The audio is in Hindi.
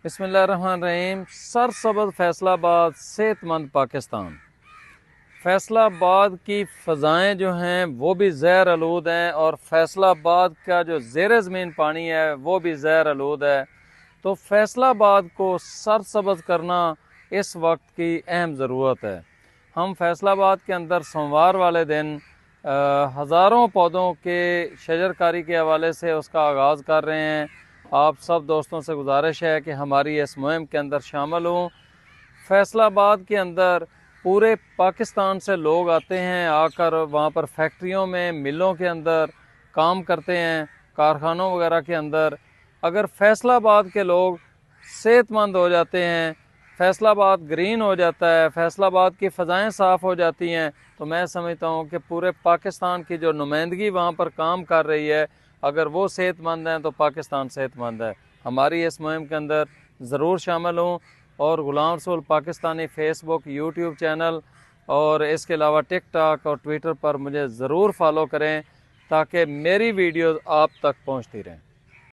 बिस्मिल्लाहिर्रहमानिर्रहीम। सरसब्ज़ फैसलाबाद, सेहतमंद पाकिस्तान। फैसलाबाद की फ़ज़ाएँ जो हैं वो भी ज़हर आलूद हैं और फैसलाबाद का जो ज़ेर ज़मीन पानी है वो भी ज़हर आलूद है। तो फैसलाबाद को सरसब्ज़ करना इस वक्त की अहम ज़रूरत है। हम फैसलाबाद के अंदर सोमवार वाले दिन हज़ारों पौधों के शजरकारी के हवाले से उसका आगाज़ कर रहे हैं। आप सब दोस्तों से गुजारिश है कि हमारी इस मुहिम के अंदर शामिल हों। फैसलाबाद के अंदर पूरे पाकिस्तान से लोग आते हैं, आकर वहाँ पर फैक्ट्रियों में, मिलों के अंदर काम करते हैं, कारखानों वगैरह के अंदर। अगर फैसलाबाद के लोग सेहतमंद हो जाते हैं, फैसलाबाद ग्रीन हो जाता है, फैसलाबाद की फ़ज़ाएँ साफ़ हो जाती हैं, तो मैं समझता हूँ कि पूरे पाकिस्तान की जो नुमाइंदगी वहाँ पर काम कर रही है, अगर वो सेहतमंद हैं तो पाकिस्तान सेहतमंद है। हमारी इस मुहिम के अंदर ज़रूर शामिल हों और ग़ुलाम रसूल पाकिस्तानी फ़ेसबुक, यूट्यूब चैनल और इसके अलावा टिकटॉक और ट्विटर पर मुझे ज़रूर फॉलो करें ताकि मेरी वीडियोज़ आप तक पहुँचती रहें।